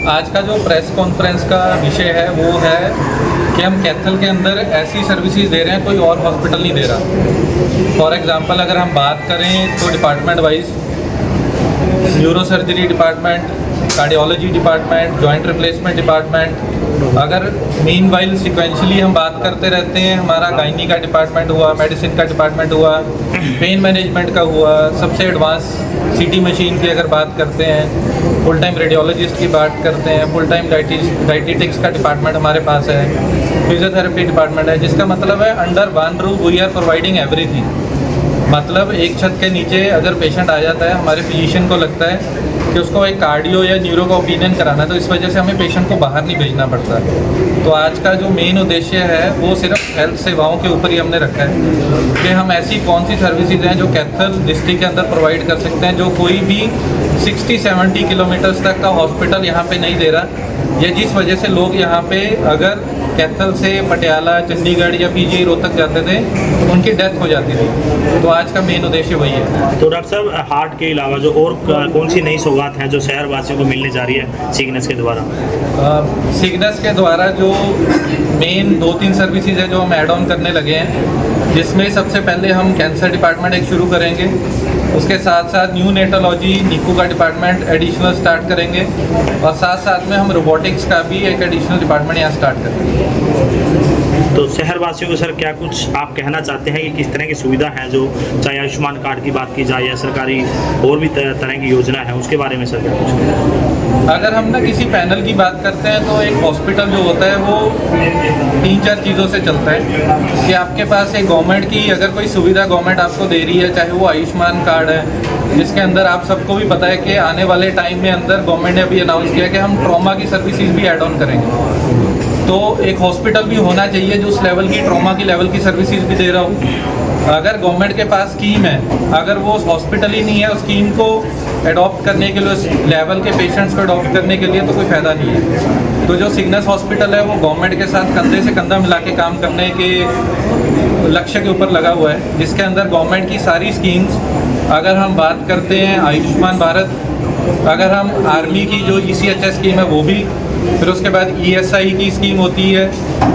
आज का जो प्रेस कॉन्फ्रेंस का विषय है वो है कि हम कैथल के अंदर ऐसी सर्विसेज दे रहे हैं कोई और हॉस्पिटल नहीं दे रहा। फॉर एग्जांपल अगर हम बात करें तो department wise neuro surgery department, cardiology department, joint replacement department, अगर मीन वाइल सिक्वेंशली हम बात करते रहते हैं, हमारा गायनी का डिपार्टमेंट हुआ, मेडिसिन का डिपार्टमेंट हुआ, पेन मैनेजमेंट का हुआ, सबसे एडवांस सीटी मशीन की अगर बात करते हैं, फुल टाइम रेडियोलॉजिस्ट की बात करते हैं, फुल टाइम डाइटिटिक्स का डिपार्टमेंट हमारे पास है, फिजियोथेरेपी डिपार्टमेंट है, जिसका मतलब है under one roof we are providing everything. मतलब एक छत के नीचे अगर पेशेंट आ जाता है, हमारे फिजिशियन को लगता है कि उसको एक कार्डियो या न्यूरो का ओपिनियन कराना है, तो इस वजह से हमें पेशेंट को बाहर नहीं भेजना पड़ता। तो आज का जो मेन उद्देश्य है वो सिर्फ हेल्थ सेवाओं के ऊपर ही हमने रखा है कि हम ऐसी कौन सी सर्विसेज हैं जो कैथल डिस्ट्रिक्ट के अंदर प्रोवाइड कर सकते हैं, जो कोई भी 60-70 किलोमीटर्स तक का हॉस्पिटल यहाँ पे नहीं दे रहा। ये जिस वजह से लोग यहाँ पे अगर कैथल से पटियाला, चंडीगढ़ या पीजी रोहतक जाते थे तो उनकी डेथ हो जाती थी। तो आज का मेन उद्देश्य वही है। तो डॉक्टर साहब, हार्ट के अलावा जो और कौन सी नई सौगात हैं जो शहर वासियों को मिलने जा रही है सिग्नेस के द्वारा? सिग्नेस के द्वारा जो मेन 2-3 सर्विसेज है जो हम ऐड ऑन करने लगे हैं, जिसमें सबसे पहले हम कैंसर डिपार्टमेंट एक शुरू करेंगे, उसके साथ साथ न्यू नेटोलॉजी नीकू का डिपार्टमेंट एडिशनल स्टार्ट करेंगे, और साथ साथ में हम रोबोटिक्स का भी एक एडिशनल डिपार्टमेंट यहाँ स्टार्ट करेंगे। तो शहरवासियों को सर क्या कुछ आप कहना चाहते हैं कि किस तरह की सुविधा है, जो चाहे आयुष्मान कार्ड की बात की जाए या सरकारी और भी तरह की योजना है, उसके बारे में सर क्या कुछ? अगर हम ना किसी पैनल की बात करते हैं तो एक हॉस्पिटल जो होता है वो 3-4 चीज़ों से चलता है कि आपके पास एक गवर्नमेंट की अगर कोई सुविधा गवर्नमेंट आपको दे रही है, चाहे वो आयुष्मान कार्ड है, जिसके अंदर आप सबको भी पता है कि आने वाले टाइम में अंदर गवर्नमेंट ने अभी अनाउंस किया कि हम ट्रॉमा की सर्विसेज भी ऐड ऑन करेंगे। तो एक हॉस्पिटल भी होना चाहिए जो उस लेवल की ट्रॉमा की लेवल की सर्विसेज भी दे रहा हो। अगर गवर्नमेंट के पास स्कीम है, अगर वो हॉस्पिटल ही नहीं है उस स्कीम को अडॉप्ट करने के लिए, उस लेवल के पेशेंट्स को अडॉप्ट करने के लिए, तो कोई फ़ायदा नहीं है। तो जो सिग्नेस हॉस्पिटल है वो गवर्नमेंट के साथ कंधे से कंधा मिला के काम करने के लक्ष्य के ऊपर लगा हुआ है, जिसके अंदर गवर्नमेंट की सारी स्कीम्स, अगर हम बात करते हैं आयुष्मान भारत, अगर हम आर्मी की जो ECHS स्कीम है वो भी, फिर उसके बाद ESI की स्कीम होती है,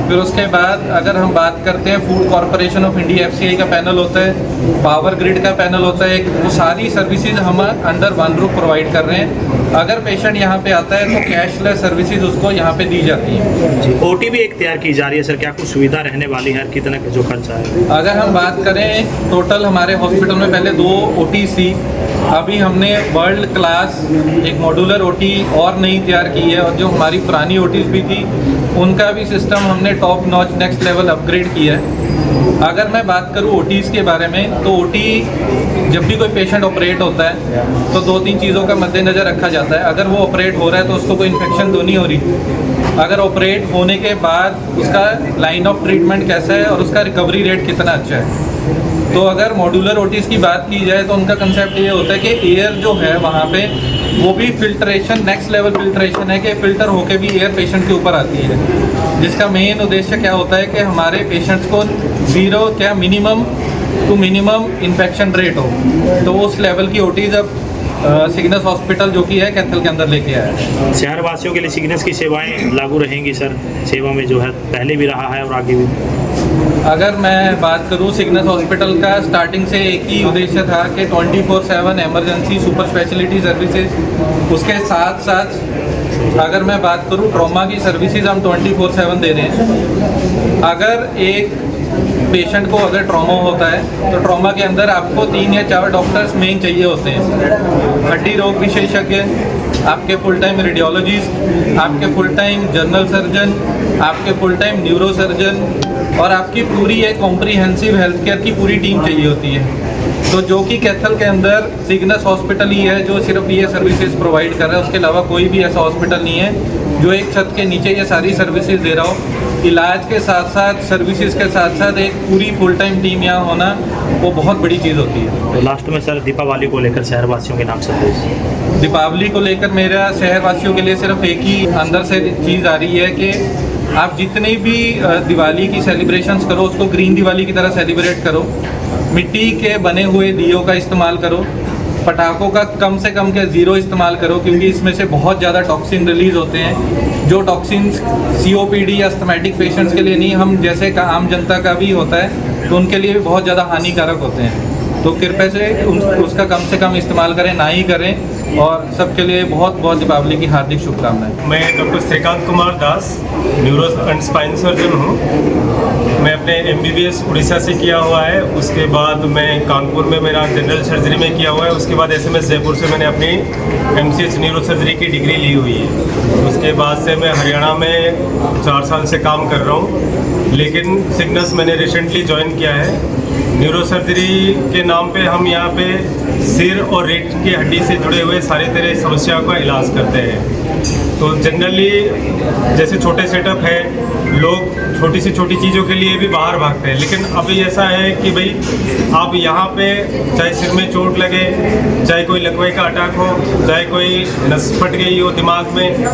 फिर उसके बाद अगर हम बात करते हैं food corporation of India FCI का पैनल होता है, पावर ग्रिड का पैनल होता है, वो सारी सर्विसेज हम अंडर वन रूफ प्रोवाइड कर रहे हैं। अगर पेशेंट यहाँ पे आता है तो कैशलेस सर्विसेज उसको यहाँ पे दी जाती है। OT भी एक तैयार की जा रही है सर, क्या कुछ सुविधा रहने वाली है, कितना जो खर्चा है? अगर हम बात करें टोटल हमारे हॉस्पिटल में पहले 2 OTs थी, अभी हमने वर्ल्ड क्लास एक मॉड्यूलर OT और नई तैयार की है, और जो हमारी पुरानी OTs भी थी उनका भी सिस्टम हमने top notch next level upgrade किया है। अगर मैं बात करूँ OTs के बारे में, तो OT जब भी कोई पेशेंट ऑपरेट होता है तो 2-3 चीज़ों का मद्देनज़र रखा जाता है। अगर वो ऑपरेट हो रहा है तो उसको कोई इन्फेक्शन तो नहीं हो रही, अगर ऑपरेट होने के बाद उसका लाइन ऑफ ट्रीटमेंट कैसा है और उसका रिकवरी रेट कितना अच्छा है। तो अगर मॉड्यूलर OTs की बात की जाए तो उनका कंसेप्ट ये होता है कि एयर जो है वहाँ पे वो भी फिल्ट्रेशन, नेक्स्ट लेवल फिल्ट्रेशन है कि फ़िल्टर होके भी एयर पेशेंट के ऊपर आती है, जिसका मेन उद्देश्य क्या होता है कि हमारे पेशेंट्स को ज़ीरो क्या minimum to minimum infection rate हो। तो उस लेवल की OTs अब सिग्नेस हॉस्पिटल जो कि है कैथल के अंदर लेके आया है। शहरवासियों के लिए सिग्नेस की सेवाएं लागू रहेंगी सर, सेवा में जो है पहले भी रहा है और आगे भी? अगर मैं बात करूं सिग्नेस हॉस्पिटल का स्टार्टिंग से एक ही उद्देश्य था कि 24/7 एमरजेंसी सुपर स्पेशलिटी सर्विसेज, उसके साथ साथ अगर मैं बात करूं ट्रॉमा की सर्विसेज हम 24/7 दे रहे हैं। अगर एक पेशेंट को अगर ट्रॉमा होता है तो ट्रॉमा के अंदर आपको 3 या 4 डॉक्टर्स मेन चाहिए होते हैं। हड्डी रोग विशेषज्ञ, आपके फुल टाइम रेडियोलॉजिस्ट, आपके फुल टाइम जनरल सर्जन, आपके फुल टाइम न्यूरो सर्जन, और आपकी पूरी एक कॉम्प्रिहेंसिव हेल्थ केयर की पूरी टीम चाहिए होती है। तो जो कि कैथल के अंदर सिग्नेस हॉस्पिटल ही है जो सिर्फ ये सर्विसेज प्रोवाइड कर रहा है, उसके अलावा कोई भी ऐसा हॉस्पिटल नहीं है जो एक छत के नीचे ये सारी सर्विसेज दे रहा हो। इलाज के साथ साथ, सर्विसेज के साथ साथ एक पूरी फुल टाइम टीम यहाँ होना वो बहुत बड़ी चीज़ होती है। तो लास्ट में सर दीपावली को लेकर शहरवासियों के नाम से दीपावली को लेकर मेरा शहरवासियों के लिए सिर्फ एक ही अंदर से चीज़ आ रही है कि आप जितनी भी दिवाली की सेलिब्रेशंस करो उसको ग्रीन दिवाली की तरह सेलिब्रेट करो, मिट्टी के बने हुए दियों का इस्तेमाल करो, पटाखों का कम से कम क्या ज़ीरो इस्तेमाल करो, क्योंकि इसमें से बहुत ज़्यादा टॉक्सिन रिलीज़ होते हैं, जो टॉक्सिन्स COPD या अस्थमैटिक पेशेंट्स के लिए नहीं, हम जैसे का आम जनता का भी होता है, तो उनके लिए भी बहुत ज़्यादा हानिकारक होते हैं। तो कृपया से उसका कम से कम इस्तेमाल करें, ना ही करें। और सबके लिए बहुत बहुत दीपावली की हार्दिक शुभकामनाएं। मैं doctor Shrikant Kumar Das, neuro and spine surgeon हूँ। मैं अपने MBBS उड़ीसा से किया हुआ है, उसके बाद मैं कानपुर में मेरा जनरल सर्जरी में किया हुआ है, उसके बाद SMS जयपुर से मैंने अपनी MCH न्यूरो सर्जरी की डिग्री ली हुई है। उसके बाद से मैं हरियाणा में 4 साल से काम कर रहा हूँ, लेकिन सिग्नस मैंने रिसेंटली ज्वाइन किया है। न्यूरो सर्जरी के नाम पे हम यहाँ पे सिर और रीढ़ की हड्डी से जुड़े हुए सारे तरह समस्याओं का इलाज करते हैं। तो जनरली जैसे छोटे सेटअप है, लोग छोटी से छोटी चीज़ों के लिए भी बाहर भागते हैं, लेकिन अभी ऐसा है कि भाई आप यहाँ पे चाहे सिर में चोट लगे, चाहे कोई लकवे का अटैक हो, चाहे कोई नस फट गई हो दिमाग में,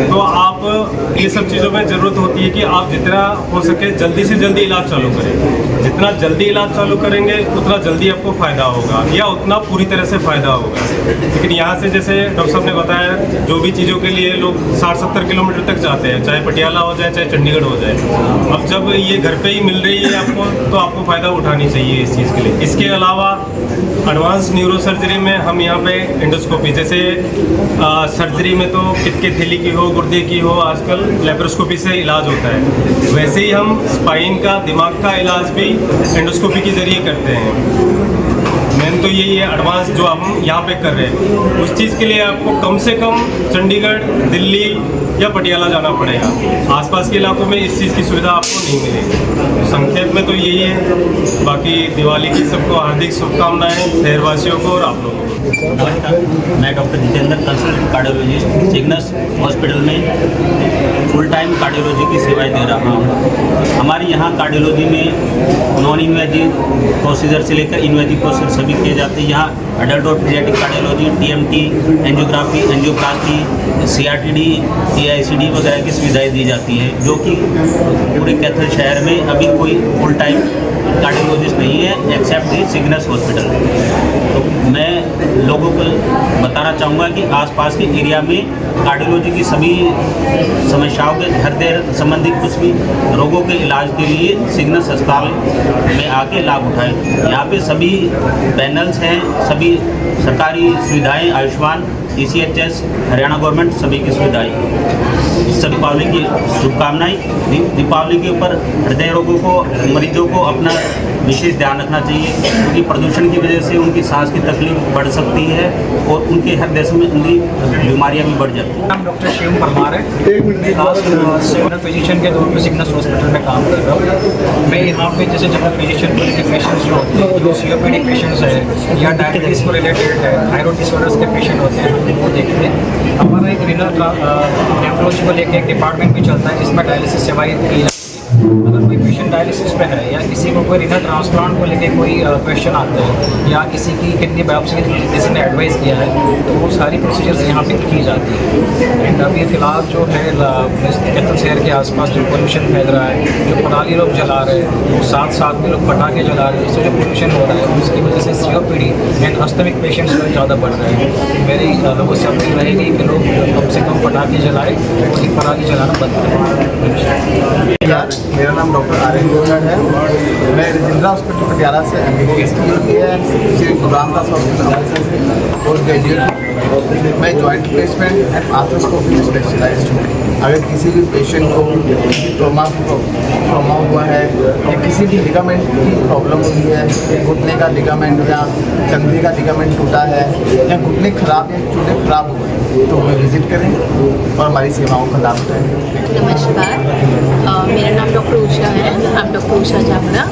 तो आप ये सब चीज़ों में ज़रूरत होती है कि आप जितना हो सके जल्दी से जल्दी इलाज चालू करें। जितना जल्दी इलाज चालू करेंगे उतना जल्दी आपको फ़ायदा होगा, या उतना पूरी तरह से फ़ायदा होगा। लेकिन यहाँ से जैसे डॉक्टर साहब ने बताया, जो भी चीज़ों के लिए लोग 60-70 किलोमीटर तक जाते हैं, चाहे पटियाला हो जाए, चाहे चंडीगढ़ हो जाए। अब जब ये घर पे ही मिल रही है आपको, तो आपको फ़ायदा उठानी चाहिए इस चीज़ के लिए। इसके अलावा एडवांस न्यूरो सर्जरी में हम यहाँ पे एंडोस्कोपी, जैसे सर्जरी में तो पित्त के थैली की हो, गुर्दे की हो, आजकल लेप्रोस्कोपी से इलाज होता है, वैसे ही हम स्पाइन का, दिमाग का इलाज भी एंडोस्कोपी के ज़रिए करते हैं। मेन तो यही है एडवांस जो हम यहाँ पे कर रहे हैं। उस चीज़ के लिए आपको कम से कम चंडीगढ़, दिल्ली या पटियाला जाना पड़ेगा। आसपास के इलाकों में इस चीज़ की सुविधा आपको नहीं मिलेगी। संक्षेप में तो यही है। बाकी दिवाली की सबको हार्दिक शुभकामनाएं, शहरवासियों को और आप लोगों को। मैं doctor Jitendra, consultant cardiologist, Cygnus hospital में फुल टाइम कार्डियोलॉजी की सेवाएं दे रहा हूँ। हमारे यहाँ कार्डियोलॉजी में नॉन इन्वेजिव प्रोसीजर से लेकर इन्वेजिव प्रोसीजर सभी किए जाते हैं। यहाँ एडल्ट और paediatric cardiology, TMT, angiography, angioplasty, CRTD, AICD वगैरह की सुविधाएं दी जाती हैं, जो कि पूरे कैथल शहर में अभी कोई फुल टाइम कार्डियोलॉजिस्ट नहीं है एक्सेप्ट दी सिग्नस हॉस्पिटल। तो मैं लोगों को बताना चाहूँगा कि आसपास के एरिया में कार्डियोलॉजी की सभी समस्याओं के, हृदय संबंधित कुछ भी रोगों के इलाज के लिए सिग्नस अस्पताल में आके लाभ उठाएं। यहाँ पे सभी पैनल्स हैं, सभी सरकारी सुविधाएं, आयुष्मान, ECHS, हरियाणा गवर्नमेंट, सभी की सुविधाएं। सब दीपावली की शुभकामनाएं। दीपावली के ऊपर हृदय रोगों को, मरीजों को अपना विशेष ध्यान रखना चाहिए, क्योंकि प्रदूषण की वजह से उनकी सांस की तकलीफ बढ़ सकती है और उनके हृदय संबंधी बीमारियां भी बढ़ जाती हैं। नाम डॉक्टर शिवम परमार है। लास्ट जनरल फिजिशियन के तौर पर सिग्नस हॉस्पिटल में काम कर रहा हूँ। मैं यहाँ पे जैसे जनरल फिजिशियन के पेशेंट्स जो होते हैं, जो COPD पेशेंट्स है या डायबिटीज़ को रिलेटेड है, थायराइड डिसऑर्डर्स के पेशेंट होते हैं, वो देखते हैं। हमारा एक रीनल नेफ्रोलॉजी को लेकर एक डिपार्टमेंट भी चलता है, जिसमें डायलिसिस सेवाएं की जाती है। अगर कोई पेशेंट डायलिसिस पे है या किसी को कोई रीनल ट्रांसप्लांट को लेके कोई क्वेश्चन आता है या किसी की किडनी बायोप्सी किसी ने एडवाइस किया है, तो वो सारी प्रोसीजर्स यहाँ पे की जाती है। एंड अभी फ़िलहाल जो है कैथल शहर के आसपास जो पोल्यूशन फैल रहा है, जो पराली लोग जला रहे हैं, वो साथ में लोग पटाखे जला रहे हैं, उससे जो पोल्यूशन हो रहा है उसकी वजह से COPD एंड अस्थमिक पेशेंट्स जो ज़्यादा बढ़ रहे हैं। मेरी लोगों से अपील रहेगी कि लोग कम से कम पटाखे जलाएँ और पराली जलाना बंद करें। मेरा नाम डॉक्टर आर्यन गोचर है। मैं रजिंद्रा हॉस्पिटल पटियाला से MBBS की है, श्री गुरु रामदास हॉस्पिटल से पोस्ट ग्रेजुएट। मैं joint replacement and arthroscopy specialised हूँ। अगर किसी भी पेशेंट को ट्रॉमा हुआ है या किसी भी लिगामेंट की प्रॉब्लम हुई है, घुटने का लिगामेंट या कंधे का लिगामेंट टूटा है या घुटने खराब या चूल्हे खराब हुए हैं, तो हमें विजिट करें और हमारी सेवाओं का लाभ उठाएं। नमस्कार, मेरा नाम डॉक्टर उषा है। I'm doctor Usha Chavda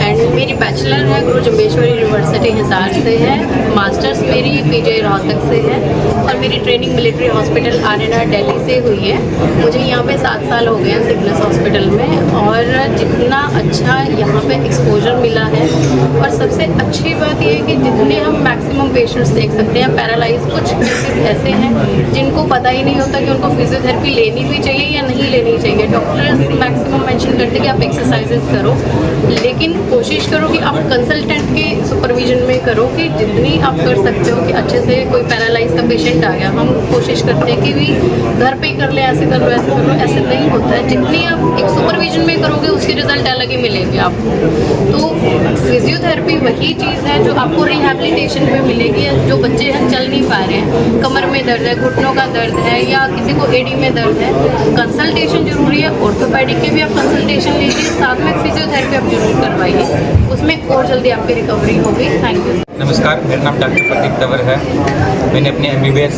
and मेरी बैचलर है गुरु जम्बेश्वरी यूनिवर्सिटी हिसार से है। मास्टर्स मेरी PJ रोहतक से हैं और मेरी ट्रेनिंग मिलिट्री हॉस्पिटल आर.एन.आर. दिल्ली से हुई है। मुझे यहाँ पे 7 साल हो गए हैं सिग्नस हॉस्पिटल में और जितना अच्छा यहाँ पे एक्सपोजर मिला है और सबसे अच्छी बात ये है कि जितने हम मैक्सिमम पेशेंट्स देख सकते हैं पैरालाइज, कुछ केसेस ऐसे हैं जिनको पता ही नहीं होता कि उनको फिजियोथेरेपी लेनी भी चाहिए या नहीं लेनी चाहिए। डॉक्टर्स मैक्सिमम मेंशन करते हैं कि आप एक्सरसाइजेस करो, लेकिन कोशिश करो कि आप कंसल्टेंट के सुपरविजन में करो कि जितनी आप कर सकते हो कि अच्छे से कोई पैरालाइज का पेशेंट आ गया, हम कोशिश करते हैं कि भी घर पे ही कर ले, ऐसे कर लो, ऐसे कर लो, ऐसे नहीं होता है। जितनी आप एक सुपरविजन में करोगे उसके रिजल्ट अलग ही मिलेंगे आपको। तो फिजियोथेरेपी वही चीज़ है जो आपको रिहैबिलिटेशन में मिलेगी। जो बच्चे हैं चल नहीं पा रहे हैं, कमर में दर्द है, घुटनों का दर्द है या किसी को एडी में दर्द है, कंसल्टेशन जरूरी है। ऑर्थोपेडिक के भी आप कंसल्टेशन लीजिए, साथ में फिजियोथेरेपी आप जरूर करवाइए, उसमें और जल्दी आपकी रिकवरी होगी। Thank you. नमस्कार, मेरा नाम डॉक्टर प्रदीप तंवर है। मैंने अपने MBBS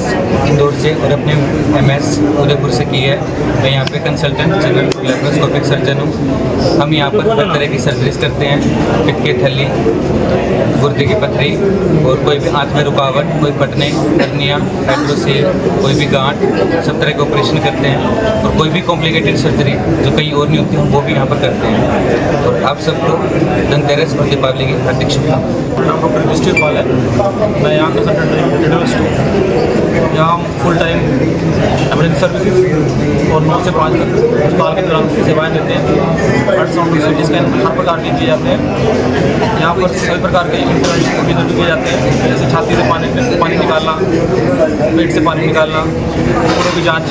इंदौर से और अपने MS उदयपुर से की है। मैं यहाँ पे कंसल्टेंट जनरल लेप्रोस्कोपिक सर्जन हूँ। हम यहाँ पर हर तरह की सर्जरीज करते हैं, पित्त की थैली, गुर्दे की पथरी और कोई भी आंत में रुकावट, कोई फटने, हर्निया, हाइड्रोसील, कोई भी गांठ, सब तरह के ऑपरेशन करते हैं। और कोई भी कॉम्प्लिकेटेड सर्जरी जो कहीं और नहीं होती वो भी यहाँ पर करते हैं। और आप सबको धनतेरस और दीपावली की हार्दिक शुभकामनाएं। मेरा नाम डॉक्टर मिस्टर पाल है। मैं यहाँ कंसल्टेंट हूँ। यहाँ हम फुल टाइम एमरजेंसी सर्विसेज और 9 से 5 तक अस्पताल के दौरान सेवाएं देते हैं। अल्ट्रासाउंड, CT स्कैन हर प्रकार के किए जाते हैं। यहाँ पर सभी प्रकार के इंटरवेंशन भी किए जाते हैं, जैसे छाती से पानी निकालना, पेट से पानी निकालना, खून की जाँच।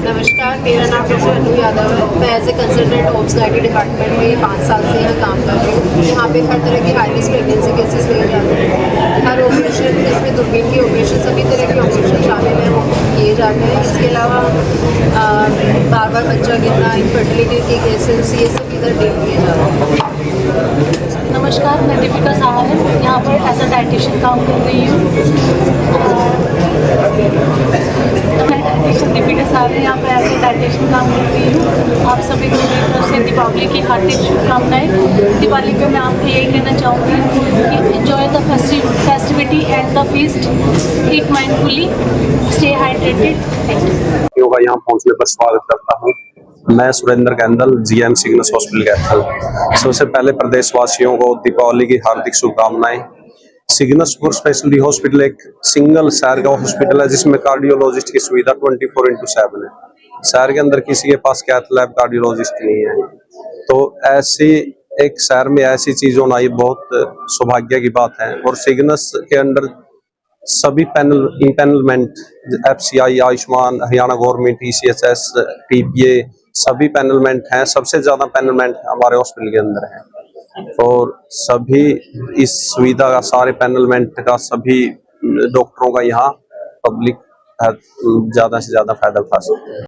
नमस्कार, मेरा नाम डॉक्टर अनु यादव है। मैं एज ए कंसल्टेंट ओप्स गाइडी डिपार्टमेंट में 5 साल से यहाँ काम कर रही हूँ। यहाँ पे हर तरह के हाई रिस्क प्रेगनेंसी केसेस लिए जाते हैं। हर ऑपरेशन, इसमें दूरबीन की ऑपरेशन, सभी तरह के ऑपरेशन शामिल हैं, वो किए जाते हैं। इसके अलावा बार बार बच्चा गिरना, इनफर्टिलिटी के केसेस, ये सब इधर डील किए जाते हैं। नमस्कार, मैं दीपिका साहा है। यहाँ पर एज अ डाइटिशियन काम कर रही हूँ। मैं डाइटिशियन दीपिका साहा है, यहाँ पर एज अ डाइटिशियन काम कर रही हूँ। आप सभी को मेरी तरफ से दीपावली की हार्दिक शुभकामनाएं। दिवाली पे मैं आपको यही कहना चाहूँगी कि enjoy the festivity and the feast, eat mindfully, stay hydrated. Thank you. का यहाँ पहुँचने पर स्वागत करता हूँ। मैं Surendra candle, GM Cygnus hospital Kaithal. सबसे पहले प्रदेशवासियों को दीपावली की हार्दिक शुभकामनाएं। सिग्नस सुपर स्पेशलिटी हॉस्पिटल एक सिंगल शहर का हॉस्पिटल है जिसमें कार्डियोलॉजिस्ट की सुविधा 24/7 है। शहर के अंदर किसी के पास कैथ लैब कार्डियोलॉजिस्ट नहीं है, तो ऐसी एक शहर में ऐसी चीज होना ये बहुत सौभाग्य की बात है। और सिग्नस के अंदर सभी पैनलमेंट, FCI, Ayushman, Haryana government, ECHS, TPA, सभी पैनलमेंट हैं। सबसे ज्यादा पैनलमेंट हमारे हॉस्पिटल के अंदर है और सभी इस सुविधा का, सारे पैनलमेंट का, सभी डॉक्टरों का यहाँ पब्लिक ज्यादा से ज्यादा फायदा उठा सकते हैं।